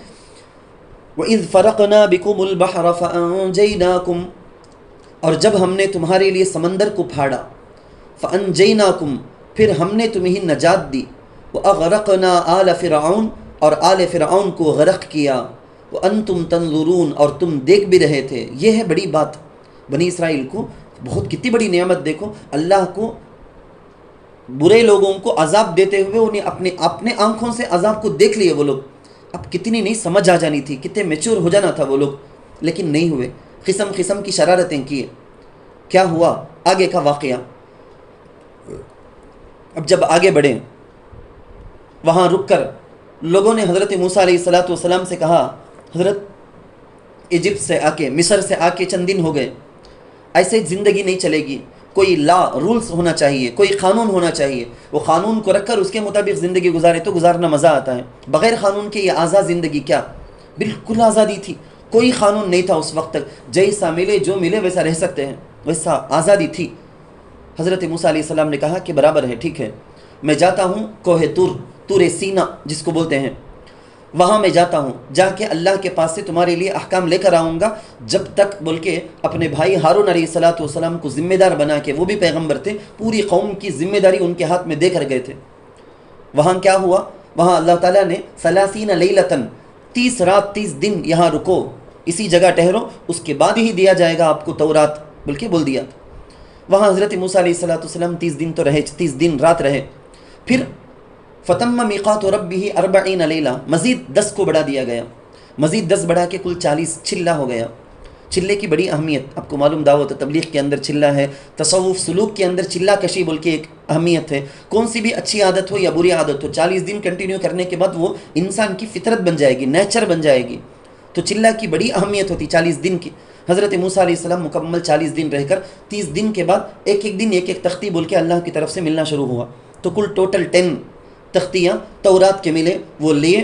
S2: وَإِذْ فَرَقْنَا بِكُمُ الْبَحْرَ فَأَنْجَيْنَاكُمْ، اور جب ہم نے تمہارے لیے سمندر کو پھاڑا، فَأَنْجَيْنَاكُمْ، پھر ہم نے تمہیں نجات دی، وَأَغْرَقْنَا آلَ فِرْعَوْنَ، اور آل فرعون کو غرق کیا، وَأَنْتُمْ تَنْظُرُونَ، اور تم دیکھ بھی رہے تھے۔ یہ ہے بڑی بات، بنی اسرائیل کو بہت کتنی بڑی نعمت، دیکھو اللہ کو برے لوگوں کو عذاب دیتے ہوئے انہیں اپنے آنکھوں سے عذاب کو دیکھ لیے وہ لوگ، اب کتنی نہیں سمجھ آ جانی تھی، کتنے میچور ہو جانا تھا وہ لوگ، لیکن نہیں ہوئے، قسم قسم کی شرارتیں کیے۔ کیا ہوا آگے کا واقعہ؟ اب جب آگے بڑھیں، وہاں رک کر لوگوں نے حضرت موسیٰ علیہ السلام سے کہا، حضرت ایجپٹ سے آ کے، مصر سے آ کے چند دن ہو گئے، ایسے زندگی نہیں چلے گی، کوئی لا رولز ہونا چاہیے، کوئی قانون ہونا چاہیے، وہ قانون کو رکھ کر اس کے مطابق زندگی گزارے تو گزارنا مزہ آتا ہے، بغیر قانون کے یہ آزاد زندگی کیا، بالکل آزادی تھی، کوئی قانون نہیں تھا اس وقت تک، جیسا ملے جو ملے ویسا رہ سکتے ہیں، ویسا آزادی تھی۔ حضرت موسیٰ علیہ السلام نے کہا کہ برابر ہے، ٹھیک ہے، میں جاتا ہوں کوہ طور سینا جس کو بولتے ہیں، وہاں میں جاتا ہوں، جا کے اللہ کے پاس سے تمہارے لیے احکام لے کر آؤں گا، جب تک بول کے اپنے بھائی ہارون علیہ السلام کو ذمہ دار بنا کے، وہ بھی پیغمبر تھے، پوری قوم کی ذمہ داری ان کے ہاتھ میں دے کر گئے تھے۔ وہاں کیا ہوا؟ وہاں اللہ تعالیٰ نے 30 لیلتن، 30 رات 30 دن یہاں رکو، اسی جگہ ٹھہرو، اس کے بعد ہی دیا جائے گا آپ کو تورات، بلکہ بول دیا۔ وہاں حضرت موسیٰ علیہ السلام 30 دن تو رہے، 30 دن رات رہے، پھر فتم میقات ربہ 40 لیلہ، مزید 10 کو بڑھا دیا گیا، مزید 10 بڑھا کے کل 40 چلہ ہو گیا۔ چلے کی بڑی اہمیت آپ کو معلوم، دعوت و تبلیغ کے اندر چلہ ہے، تصوف سلوک کے اندر چلہ کشی بول کے ایک اہمیت ہے، کون سی بھی اچھی عادت ہو یا بری عادت ہو، 40 دن کنٹینیو کرنے کے بعد وہ انسان کی فطرت بن جائے گی، نیچر بن جائے گی، تو چلہ کی بڑی اہمیت ہوتی 40 دن کی۔ حضرت موسیٰ علیہ السلام مکمل 40 دن رہ کر 30 دن کے بعد ایک ایک دن ایک ایک تختی بول کے اللہ کی طرف سے ملنا شروع ہوا، تو کل ٹوٹل 10 تختیاں تورات کے ملے، وہ لیے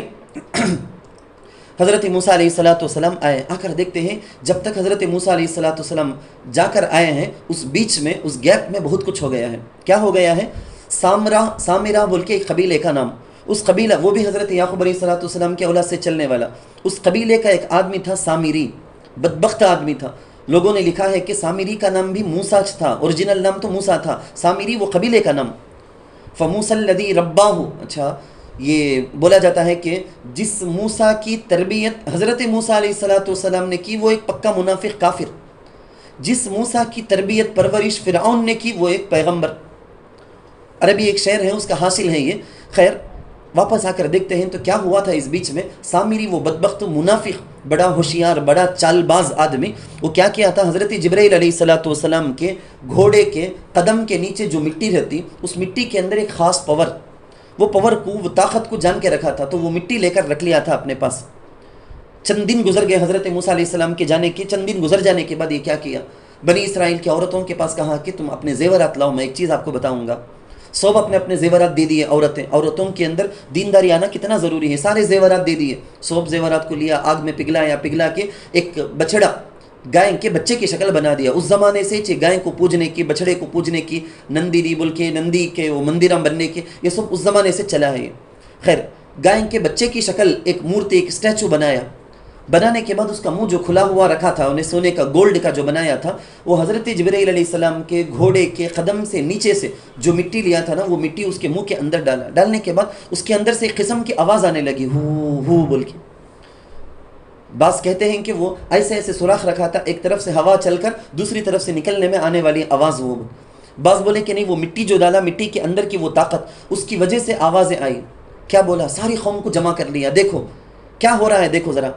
S2: حضرت موسیٰ علیہ السلام آئے، آ کر دیکھتے ہیں جب تک حضرت موسیٰ علیہ السلام جا کر آئے ہیں، اس بیچ میں، اس گیپ میں بہت کچھ ہو گیا ہے۔ کیا ہو گیا ہے؟ سامرہ بول کے ایک قبیلے کا نام، اس قبیلہ، وہ بھی حضرت یعقوب علیہ السلام کے اولاد سے چلنے والا، اس قبیلے کا ایک آدمی تھا سامری، بدبخت آدمی تھا، لوگوں نے لکھا ہے کہ سامری کا نام بھی موسیٰ تھا، اوریجنل نام تو موسیٰ تھا، سامری وہ قبیلے کا نام۔ فموسیٰ الذی رباہ، اچھا یہ بولا جاتا ہے کہ جس موسیٰ کی تربیت حضرت موسیٰ علیہ السلام نے کی وہ ایک پکا منافق کافر، جس موسیٰ کی تربیت پرورش فرعون نے کی وہ ایک پیغمبر۔ عربی ایک شعر ہے، اس کا حاصل ہے یہ۔ خیر، واپس آ کر دیکھتے ہیں تو کیا ہوا تھا اس بیچ میں۔ سامری وہ بدبخت منافق، بڑا ہوشیار، بڑا چال باز آدمی، وہ کیا کیا تھا، حضرت جبرائیل علیہ السلام کے گھوڑے کے قدم کے نیچے جو مٹی رہتی، اس مٹی کے اندر ایک خاص پاور، وہ پاور کو، وہ طاقت کو جان کے رکھا تھا، تو وہ مٹی لے کر رکھ لیا تھا اپنے پاس۔ چند دن گزر گئے حضرت موسیٰ علیہ السلام کے جانے کے، چند دن گزر جانے کے بعد یہ کیا کیا، بنی اسرائیل کی عورتوں کے پاس کہا کہ تم اپنے زیورات لاؤ، میں ایک چیز آپ کو بتاؤں گا۔ سب اپنے اپنے زیورات دے دیے، عورتوں کے اندر دینداری آنا کتنا ضروری ہے، سارے زیورات دے دیے، سب زیورات کو لیا، آگ میں پگھلایا، پگھلا کے ایک بچڑا گائے کے بچے کی شکل بنا دیا۔ اس زمانے سے گائے کو پوجنے کی، بچڑے کو پوجنے کی، نندی بول کے، نندی کے وہ مندرم بننے کے، یہ سب اس زمانے سے چلا ہے۔ خیر، گائے کے بچے کی شکل ایک مورتی، ایک اسٹیچو بنایا، بنانے کے بعد اس کا منہ جو کھلا ہوا رکھا تھا، انہیں سونے کا، گولڈ کا جو بنایا تھا، وہ حضرت جبرائیل علیہ السلام کے گھوڑے کے قدم سے نیچے سے جو مٹی لیا تھا نا، وہ مٹی اس کے منہ کے اندر ڈالا۔ ڈالنے کے بعد اس کے اندر سے ایک قسم کی آواز آنے لگی، ہو ہو بول کے۔ بعض کہتے ہیں کہ وہ ایسے ایسے سوراخ رکھا تھا، ایک طرف سے ہوا چل کر دوسری طرف سے نکلنے میں آنے والی آواز وہ۔ بعض بولے کہ نہیں، وہ مٹی جو ڈالا، مٹی کے اندر کی وہ طاقت، اس کی وجہ سے آوازیں آئی۔ کیا بولا، ساری قوم کو جمع کر لیا، دیکھو کیا ہو رہا ہے، دیکھو ذرا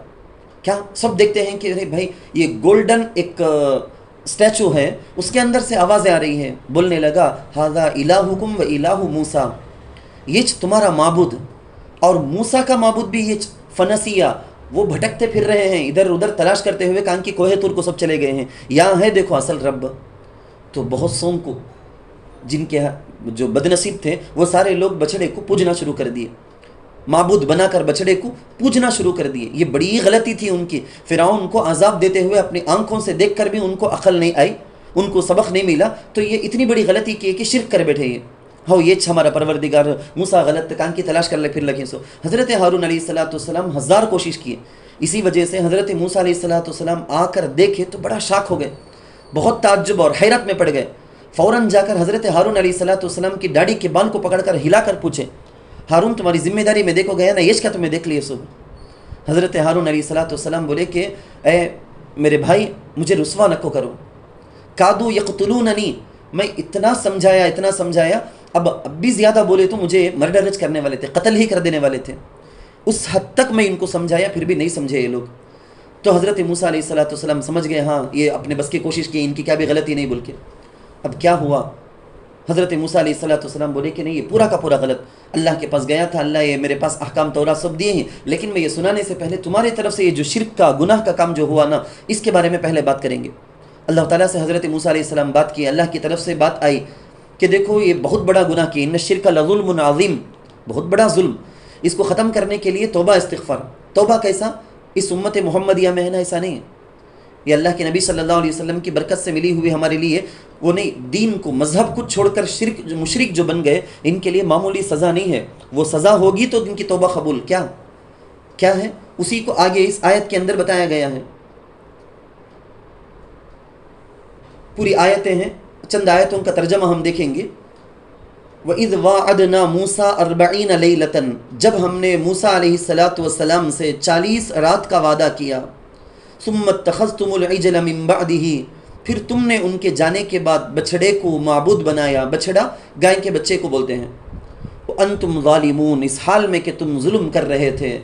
S2: کیا۔ سب دیکھتے ہیں کہ ارے بھائی، یہ گولڈن ایک اسٹیچو ہے، اس کے اندر سے آوازیں آ رہی ہیں۔ بولنے لگا، ھذا الہکم و الہ موسیٰ، یہ تمہارا معبود اور موسیٰ کا معبود بھی یہ فنسیہ، وہ بھٹکتے پھر رہے ہیں ادھر ادھر تلاش کرتے ہوئے، کان کی کوہ طور کو سب چلے گئے ہیں، یہاں ہے دیکھو اصل رب۔ تو بہت سوم کو، جن کے جو بدنصیب تھے، وہ سارے لوگ بچڑے کو پوجنا شروع کر دیے، معبود بنا کر بچڑے کو پوجنا شروع کر دیے۔ یہ بڑی غلطی تھی ان کی۔ فرعون کو عذاب دیتے ہوئے اپنی آنکھوں سے دیکھ کر بھی ان کو عقل نہیں آئی، ان کو سبق نہیں ملا، تو یہ اتنی بڑی غلطی کی کہ شرک کر بیٹھے یہ۔ ہو یہ ہمارا پروردگار، موسیٰ غلط کان کی تلاش کر لے پھر لگے سو۔ حضرت ہارون علیہ السلام ہزار کوشش کیے، اسی وجہ سے حضرت موسیٰ علیہ السلام آ کر دیکھے تو بڑا شاک ہو گئے، بہت تعجب اور حیرت میں پڑ گئے۔ فوراً جا کر حضرت ہارون علیہ السلام کی داڑھی کے بال کو پکڑ کر ہلا کر پوچھے، ہارون تمہاری ذمہ داری میں دیکھو گیا نا، یہ کیا تمہیں دیکھ لیے صبح؟ حضرت ہارون علیہ السلام بولے کہ اے میرے بھائی، مجھے رسوا نہ کرو، کادو یقتلوننی، میں اتنا سمجھایا، اب بھی زیادہ بولے تو مجھے مرڈرج کرنے والے تھے، قتل ہی کر دینے والے تھے، اس حد تک میں ان کو سمجھایا، پھر بھی نہیں سمجھے یہ لوگ۔ تو حضرت موسیٰ علیہ السلام سمجھ گئے، ہاں یہ اپنے بس کی کوشش کی، ان کی کیا بھی غلطی نہیں بول کے۔ اب کیا ہوا، حضرت موسیٰ علیہ السلام بولے کہ نہیں، یہ پورا کا پورا غلط، اللہ کے پاس گیا تھا، اللہ یہ میرے پاس احکام تورات سب دیے ہیں، لیکن میں یہ سنانے سے پہلے تمہارے طرف سے یہ جو شرک کا، گناہ کا کام جو ہوا نا، اس کے بارے میں پہلے بات کریں گے۔ اللہ تعالیٰ سے حضرت موسیٰ علیہ السلام بات کی، اللہ کی طرف سے بات آئی کہ دیکھو یہ بہت بڑا گناہ کی، ان الشرک لظلم عظیم، بہت بڑا ظلم، اس کو ختم کرنے کے لیے توبہ استغفار۔ توبہ کیسا؟ اس امت محمدیہ میں ہے نا، ایسا نہیں ہے، یہ اللہ کے نبی صلی اللہ علیہ وسلم کی برکت سے ملی ہوئی ہمارے لیے وہ نہیں، دین کو، مذہب کو چھوڑ کر مشرک جو بن گئے، ان کے لیے معمولی سزا نہیں ہے، وہ سزا ہوگی تو ان کی توبہ قبول۔ کیا ہے؟ اسی کو آگے اس آیت کے اندر بتایا گیا ہے، پوری آیتیں ہیں، چند آیتوں کا ترجمہ ہم دیکھیں گے۔ وَإِذْ وَعَدْنَا مُوسَىٰ 40 لَيْلَةً، جب ہم نے موسیٰ علیہ السلام سے 40 رات کا وعدہ کیا، ثُمَّ اتَّخَذْتُمُ الْعِجْلَ مِن بَعْدِهِ، پھر تم نے ان کے جانے کے بعد بچڑے کو معبود بنایا، بچڑا گائے کے بچے کو بولتے ہیں، وَأَنْتُمْ ظَالِمُونَ، اس حال میں کہ تم ظلم کر رہے تھے،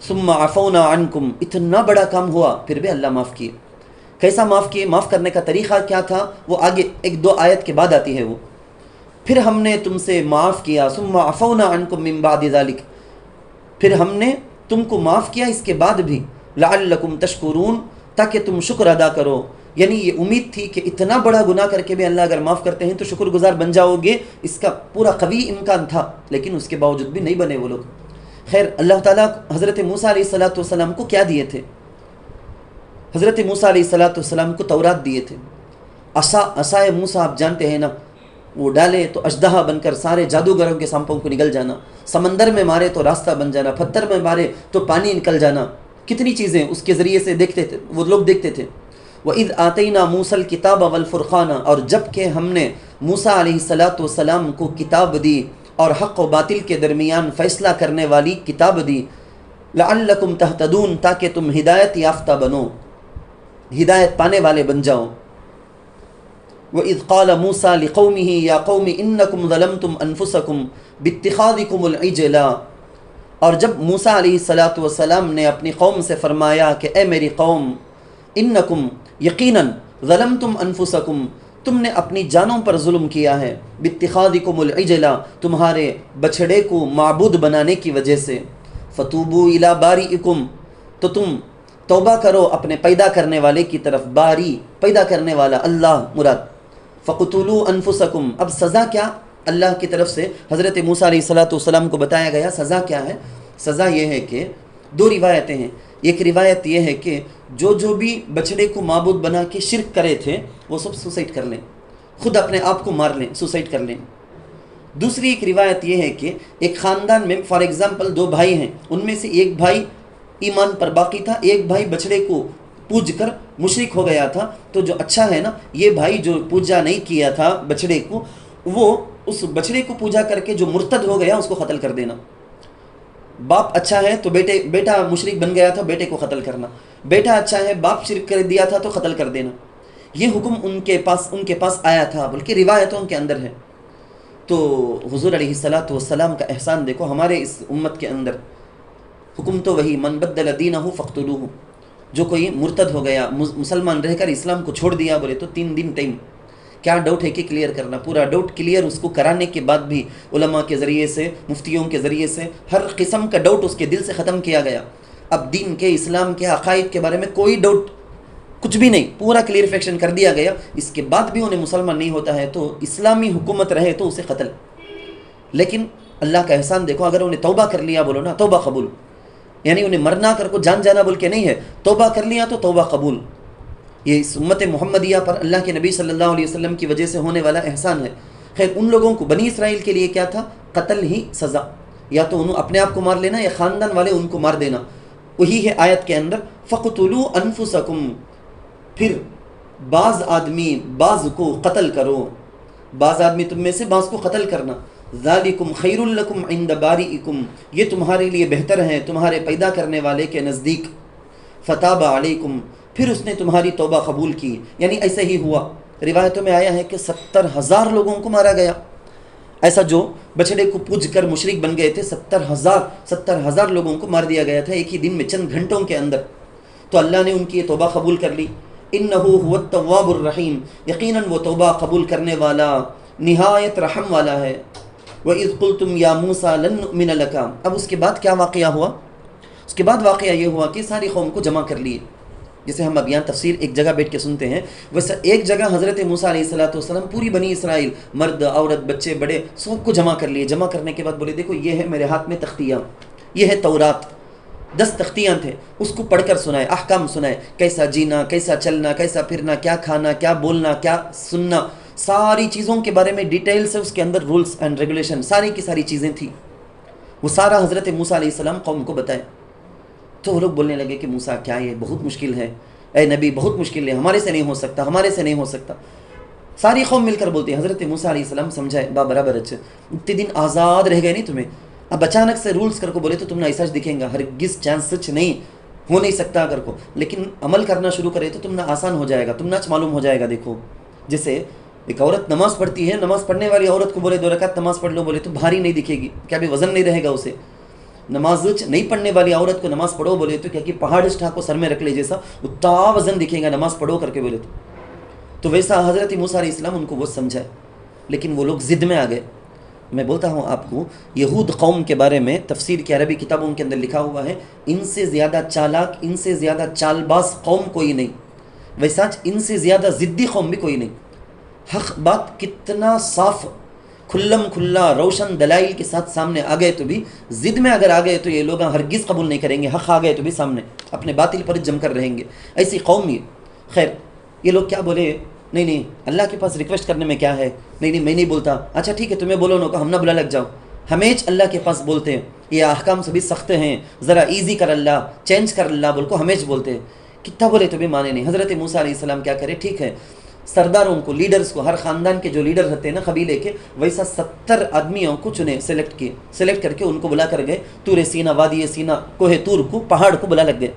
S2: ثُمَّ عَفَوْنَا عَنْكُمْ، اتنا بڑا کام ہوا پھر بھی اللہ معاف کیے۔ کیسا معاف کیے؟ معاف کرنے کا طریقہ کیا تھا وہ آگے 1-2 آیت کے بعد آتی ہے وہ۔ پھر ہم نے تم سے معاف کیا، ثم عفونا عنکم من بعد ذلک، پھر ہم نے تم کو معاف کیا اس کے بعد بھی، لعلکم تشکرون، تاکہ تم شکر ادا کرو۔ یعنی یہ امید تھی کہ اتنا بڑا گناہ کر کے بھی اللہ اگر معاف کرتے ہیں تو شکر گزار بن جاؤ گے، اس کا پورا قوی امکان تھا، لیکن اس کے باوجود بھی نہیں بنے وہ لوگ۔ خیر، اللہ تعالیٰ حضرت موسیٰ علیہ السلام کو کیا دیے تھے؟ حضرت موسیٰ علیہ السلام کو تورات دیے تھے، عصائے موسیٰ آپ جانتے ہیں نا، وہ ڈالے تو اژدہا بن کر سارے جادوگروں کے سانپوں کو نگل جانا، سمندر میں مارے تو راستہ بن جانا، پتھر میں مارے تو پانی نکل جانا، کتنی چیزیں اس کے ذریعے سے دیکھتے تھے وہ لوگ، دیکھتے تھے۔ وَإِذْ آتَيْنَا مُوسَى الْكِتَابَ وَالْفُرْقَانَ، اور جب کہ ہم نے موسیٰ علیہ السلام کو کتاب دی اور حق و باطل کے درمیان فیصلہ کرنے والی کتاب دی، لعلکم تہتدون، تاکہ تم ہدایت یافتہ بنو، ہدایت پانے والے بن جاؤ۔ وَإِذْ قَالَ مُوسَىٰ لِقَوْمِهِ يَا قَوْمِ إِنَّكُمْ ظَلَمْتُمْ أَنفُسَكُمْ بِاتِّخَاذِكُمُ الْعِجْلَ، اور جب موسیٰ علیہ السلام نے اپنی قوم سے فرمایا کہ اے میری قوم، انکم یقیناً، ظلمتم انفسکم، تم نے اپنی جانوں پر ظلم کیا ہے، باتخاذکم العجل، تمہارے بچھڑے کو معبود بنانے کی وجہ سے، فتوبوا الی بارئکم، تو تم توبہ کرو اپنے پیدا کرنے والے کی طرف، باری پیدا کرنے والا اللہ مراد، فقتلوا انفسکم، اب سزا کیا؟ اللہ کی طرف سے حضرت موسیٰ علیہ السلام کو بتایا گیا سزا کیا ہے۔ سزا یہ ہے کہ دو روایتیں ہیں، ایک روایت یہ ہے کہ جو بھی بچڑے کو معبود بنا کے شرک کرے تھے وہ سب سوسائڈ کر لیں، خود اپنے آپ کو مار لیں، سوسائڈ کر لیں۔ دوسری ایک روایت یہ ہے کہ ایک خاندان میں فار ایگزامپل 2 بھائی ہیں، ان میں سے ایک بھائی ایمان پر باقی تھا، ایک بھائی بچڑے کو پوج کر مشرک ہو گیا تھا، تو جو اچھا ہے نا، یہ بھائی جو پوجا نہیں کیا تھا بچڑے کو، وہ اس بچڑے کو پوجا کر کے جو مرتد ہو گیا اس کو قتل کر دینا۔ باپ اچھا ہے تو بیٹا مشرک بن گیا تھا، بیٹے کو قتل کرنا، بیٹا اچھا ہے باپ شرک کر دیا تھا تو قتل کر دینا۔ یہ حکم ان کے پاس آیا تھا، بلکہ روایتوں کے اندر ہے۔ تو حضور علیہ السلام کا احسان دیکھو، ہمارے اس امت کے اندر حکم تو وہی، من بدل دینہ فاقتلوہ، جو کوئی مرتد ہو گیا، مسلمان رہ کر اسلام کو چھوڑ دیا، بولے تو 3 دن ٹائم، کیا ڈاؤٹ ہے کہ کلیئر کرنا، پورا ڈاؤٹ کلیئر اس کو کرانے کے بعد بھی علماء کے ذریعے سے، مفتیوں کے ذریعے سے ہر قسم کا ڈاؤٹ اس کے دل سے ختم کیا گیا۔ اب دین کے، اسلام کے، عقائد کے بارے میں کوئی ڈاؤٹ کچھ بھی نہیں، پورا کلیئرفیکشن کر دیا گیا۔ اس کے بعد بھی انہیں مسلمان نہیں ہوتا ہے تو اسلامی حکومت رہے تو اسے قتل۔ لیکن اللہ کا احسان دیکھو، اگر انہیں توبہ کر لیا، بولو نا توبہ قبول، یعنی انہیں مرنا کر کو جان جانا بول کے نہیں ہے، توبہ کر لیا تو توبہ قبول۔ یہ اس امت محمدیہ پر اللہ کے نبی صلی اللہ علیہ وسلم کی وجہ سے ہونے والا احسان ہے۔ خیر، ان لوگوں کو، بنی اسرائیل کے لیے کیا تھا؟ قتل ہی سزا، یا تو انہوں اپنے آپ کو مار لینا یا خاندان والے ان کو مار دینا۔ وہی ہے آیت کے اندر، فَقْتُلُوا أَنفُسَكُمْ، پھر بعض آدمی بعض کو قتل کرو، بعض آدمی تم میں سے بعض کو قتل کرنا، ذَلِكُمْ خَيْرٌ لَكُمْ عِنْدَ بَارِئِكُمْ، یہ تمہارے لیے بہتر ہے تمہارے پیدا کرنے والے کے نزدیک، فَتَابَ عَلَيْكُمْ، پھر اس نے تمہاری توبہ قبول کی۔ یعنی ایسے ہی ہوا، روایتوں میں آیا ہے کہ 70,000 لوگوں کو مارا گیا، ایسا جو بچڑے کو پوج کر مشرک بن گئے تھے، 70,000 لوگوں کو مار دیا گیا تھا ایک ہی دن میں، چند گھنٹوں کے اندر۔ تو اللہ نے ان کی یہ توبہ قبول کر لی۔ انہ هو التواب الرحیم، یقیناً وہ توبہ قبول کرنے والا، نہایت رحم والا ہے۔ وَإِذْ قُلْتُمْ يَا مُوسَىٰ لَن نُؤْمِنَ لَكَ، اب اس کے بعد کیا واقعہ ہوا؟ اس کے بعد واقعہ یہ ہوا کہ ساری قوم کو جمع کر لیے، جسے ہم اب یہاں تفسیر ایک جگہ بیٹھ کے سنتے ہیں، ویسے ایک جگہ حضرت موسیٰ علیہ السلام پوری بنی اسرائیل، مرد عورت بچے بڑے سب کو جمع کر لیے۔ جمع کرنے کے بعد بولے دیکھو یہ ہے میرے ہاتھ میں تختیاں، یہ ہے تورات، 10 تختیاں تھے، اس کو پڑھ کر سنائے، احکام سنائے، کیسا جینا، کیسا چلنا، کیسا پھرنا، کیا کھانا، کیا بولنا، کیا سننا، ساری چیزوں کے بارے میں ڈیٹیل سے اس کے اندر رولز اینڈ ریگولیشن، ساری کی ساری چیزیں تھیں، وہ سارا حضرت موسیٰ علیہ السلام قوم کو بتائے۔ تو وہ لوگ بولنے لگے کہ موسیٰ کیا یہ بہت مشکل ہے، اے نبی بہت مشکل ہے، ہمارے سے نہیں ہو سکتا، ہمارے سے نہیں ہو سکتا۔ ساری قوم مل کر بولتی ہے۔ حضرت موسیٰ علیہ السلام سمجھائے، برابر، اچھا اتنے دن آزاد رہ گئے نہیں تمہیں، اب اچانک سے رولز کر کو بولے تو تم نہ ایسا دکھیں گا، ہرگز چانس سچ نہیں ہو نہیں سکتا کر کو، لیکن عمل کرنا شروع کرے تو تم نہ آسان ہو جائے گا، تم نہ معلوم ہو جائے گا۔ دیکھو جیسے ایک عورت نماز پڑھتی ہے، نماز پڑھنے والی عورت کو بولے 2 رکعت نماز پڑھ لو، بولے تو بھاری نہیں دکھے گی، کیا بھی وزن نہیں رہے گا اسے۔ نماز نہیں پڑھنے والی عورت کو نماز پڑھو بولے تو کیا کہ پہاڑ اٹھا کو سر میں رکھ لے جیسا اتنا وزن دکھے گا نماز پڑھو کر کے بولے تو ویسا حضرت موسیٰ علیہ السلام ان کو وہ سمجھائے، لیکن وہ لوگ ضد میں آ گئے۔ میں بولتا ہوں آپ کو، یہود قوم کے بارے میں تفسیر کی عربی کتابوں کے اندر لکھا ہوا ہے، ان سے زیادہ چالاک، ان سے زیادہ چال باز قوم کوئی نہیں، ویسا ان سے زیادہ ضدی قوم بھی کوئی نہیں۔ حق بات کتنا صاف کھلم کھلا روشن دلائل کے ساتھ سامنے آ گئے تو بھی ضد میں اگر آ گئے تو یہ لوگ ہرگز قبول نہیں کریں گے، حق آ گئے تو بھی سامنے اپنے باطل پر جم کر رہیں گے، ایسی قوم یہ۔ خیر یہ لوگ کیا بولے، نہیں اللہ کے پاس ریکویسٹ کرنے میں کیا ہے، نہیں میں نہیں بولتا، اچھا ٹھیک ہے تمہیں بولو نو ہم نہ بلا لگ جاؤ، ہمیش اللہ کے پاس بولتے ہیں، یہ احکام سبھی سخت ہیں، ذرا ایزی کر اللہ، چینج کر اللہ بول کو ہمیش بولتے ہیں، کتنا بولے تو بھی مانے نہیں۔ حضرت موسیٰ علیہ السلام کیا کرے، ٹھیک ہے سرداروں کو، لیڈرز کو، ہر خاندان کے جو لیڈر رہتے ہیں نا قبیلے کے، ویسا 70 آدمیوں کو چنے، سلیکٹ کر کے ان کو بلا کر گئے طور سینا، وادی سینا، کوہ طور کو، پہاڑ کو بلا لگ گئے.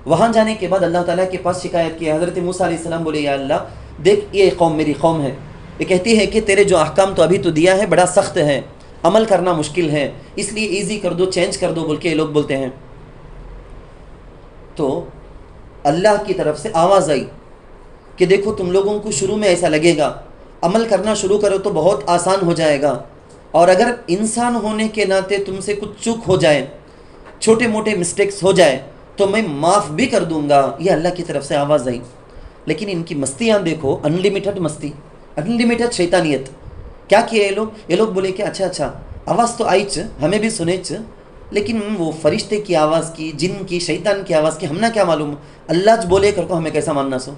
S2: وہاں جانے کے بعد اللہ تعالیٰ کے پاس شکایت کی. حضرت موسیٰ علیہ السلام بولے یا اللہ دیکھ یہ قوم میری قوم ہے، یہ کہتی ہے کہ تیرے جو احکام تو ابھی تو دیا ہے بڑا سخت ہے، عمل کرنا مشکل ہے، اس لیے ایزی کر دو، چینج کر دو بول کے یہ لوگ بولتے ہیں. تو اللہ کی طرف سے آواز آئی کہ دیکھو تم لوگوں کو شروع میں ایسا لگے گا، عمل کرنا شروع کرو تو بہت آسان ہو جائے گا، اور اگر انسان ہونے کے ناطے تم سے کچھ چوک ہو جائے، چھوٹے موٹے مسٹیکس ہو جائے تو میں معاف بھی کر دوں گا. یہ اللہ کی طرف سے آواز آئی. لیکن ان کی مستیاں دیکھو، انلیمیٹڈ مستی، انلیمیٹڈ شیطانیت. کیا کیا یہ لوگ بولے کہ اچھا آواز تو آئی ہمیں بھی سنے لیکن وہ فرشتے کی آواز کی، جن کی، شیطان کی آواز کی ہم نہ کیا معلوم، اللہ بولے کر کو ہمیں کیسا ماننا سو.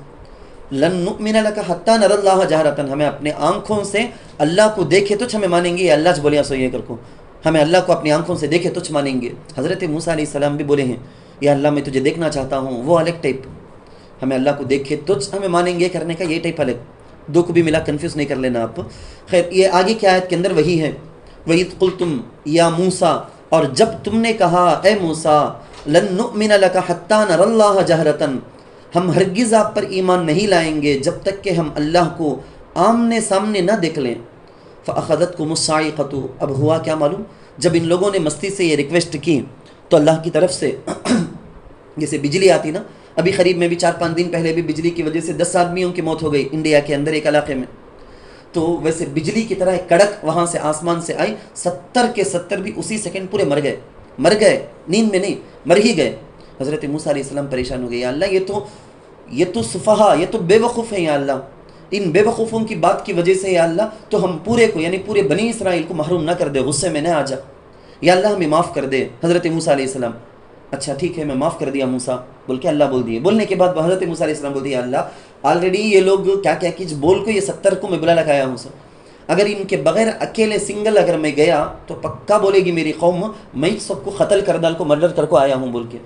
S2: لن نؤمن لک حتی نری اللہ جہرۃ، ہمیں اپنے آنکھوں سے اللہ کو دیکھے تو ہمیں مانیں گے، یہ اللہ بولیا سو یہ کر کو، ہمیں اللہ کو اپنی آنکھوں سے دیکھے تو مانیں گے. حضرت موسیٰ علیہ السلام بھی بولے ہیں یا اللہ میں تجھے دیکھنا چاہتا ہوں، وہ الگ ٹائپ، ہمیں اللہ کو دیکھے تو ہمیں مانیں گے کرنے کا یہ ٹائپ الگ. دو کو بھی ملا، کنفیوز نہیں کر لینا آپ. خیر یہ آگے کی آیت کے اندر وہی ہے، وَإِذْ قُلْتُمْ يَا مُوسَىٰ، اور جب تم نے کہا اے موسیٰ، لن نؤمن لک حتی نری اللہ جہرۃ، ہم ہرگز آپ پر ایمان نہیں لائیں گے جب تک کہ ہم اللہ کو آمنے سامنے نہ دیکھ لیں. فأخذتكم الصاعقۃ، اب ہوا کیا معلوم، جب ان لوگوں نے مستی سے یہ ریکویسٹ کی تو اللہ کی طرف سے جیسے بجلی آتی نا، ابھی قریب میں بھی 4-5 دن پہلے بھی بجلی کی وجہ سے 10 آدمیوں کی موت ہو گئی انڈیا کے اندر ایک علاقے میں. تو ویسے بجلی کی طرح ایک کڑک وہاں سے آسمان سے آئی، 70 کے 70 بھی اسی سیکنڈ پورے مر گئے، نیند میں نہیں، مر ہی گئے. حضرت موسیٰ علیہ السلام پریشان ہو گئے، یا اللہ یہ تو سفہا، یہ تو بے وقوف ہیں یا اللہ، ان بے وقوفوں کی بات کی وجہ سے یا اللہ تو ہم پورے کو یعنی پورے بنی اسرائیل کو محروم نہ کر دے، غصے میں نہ آ جا، یا اللہ ہمیں معاف کر دے. حضرت موسیٰ علیہ السلام اچھا ٹھیک ہے میں معاف کر دیا موسیٰ بول کے اللہ بول دیے. بولنے کے بعد حضرت موسیٰ علیہ السلام بول دیا اللہ آلریڈی یہ لوگ کیا کہ بول کو یہ 70 کو میں بلا لگایا ہوں سر، اگر ان کے بغیر اکیلے سنگل اگر میں گیا تو پکا بولے گی میری قوم میں سب کو قتل کر ڈال کو مرڈر کر کو آیا ہوں بول کے،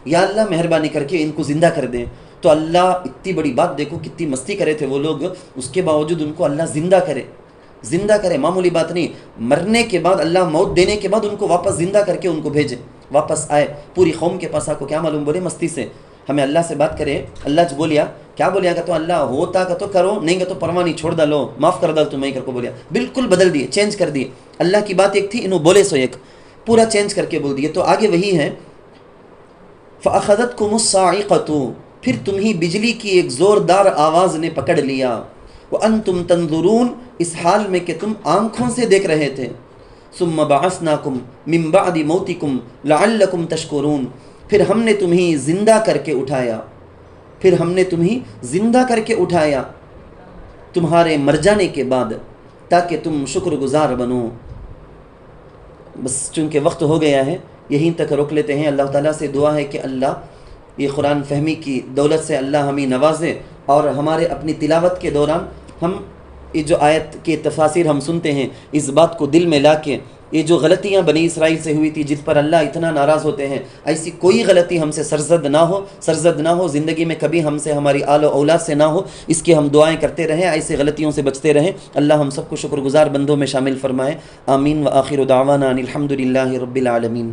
S2: یا اللہ مہربانی کر کے ان کو زندہ کر دیں. تو اللہ اتنی بڑی بات دیکھو کتنی مستی کرے تھے وہ لوگ، اس کے باوجود ان کو اللہ زندہ کرے، معمولی بات نہیں. مرنے کے بعد اللہ موت دینے کے بعد ان کو واپس زندہ کر کے ان کو بھیجے، واپس آئے پوری قوم کے پاس. کو کیا معلوم بولے مستی سے ہمیں اللہ سے بات کرے. اللہ بولیا کیا بولیا کہ تو اللہ ہوتا کہ تو کرو، نہیں کہ تو پرواہ نہیں، چھوڑ ڈالو، معاف کر ڈال، تم کر کو بولیا، بالکل بدل دیے، چینج کر دیے. اللہ کی بات ایک تھی، انہوں بولے سو ایک، پورا چینج کر کے بول دیے. تو آگے وہی ہے فَأَخَذَتْكُمُ الصَّاعِقَةُ، پھر تمہیں بجلی کی ایک زوردار آواز نے پکڑ لیا. وَأَنْتُمْ تَنْظُرُونَ، اس حال میں کہ تم آنکھوں سے دیکھ رہے تھے. ثُمَّ بَعَثْنَاكُمْ مِنْ بَعْدِ مَوْتِكُمْ لَعَلَّكُمْ تَشْكُرُونَ، پھر ہم نے تمہیں زندہ کر کے اٹھایا، تمہارے مر جانے کے بعد تاکہ تم شکر گزار بنو. بس چونکہ وقت ہو گیا ہے یہیں تک روک لیتے ہیں. اللہ تعالیٰ سے دعا ہے کہ اللہ یہ قرآن فہمی کی دولت سے اللہ ہمیں نوازے، اور ہمارے اپنی تلاوت کے دوران ہم یہ جو آیت کے تفاسیر ہم سنتے ہیں اس بات کو دل میں لا کے یہ جو غلطیاں بنی اسرائیل سے ہوئی تھی جس پر اللہ اتنا ناراض ہوتے ہیں، ایسی کوئی غلطی ہم سے سرزد نہ ہو زندگی میں، کبھی ہم سے ہماری آل و اولاد سے نہ ہو، اس کی ہم دعائیں کرتے رہیں، ایسی غلطیوں سے بچتے رہیں. اللہ ہم سب کو شکر گزار بندوں میں شامل فرمائے. آمین. وآخر دعوانا ان الحمد للہ رب العالمین.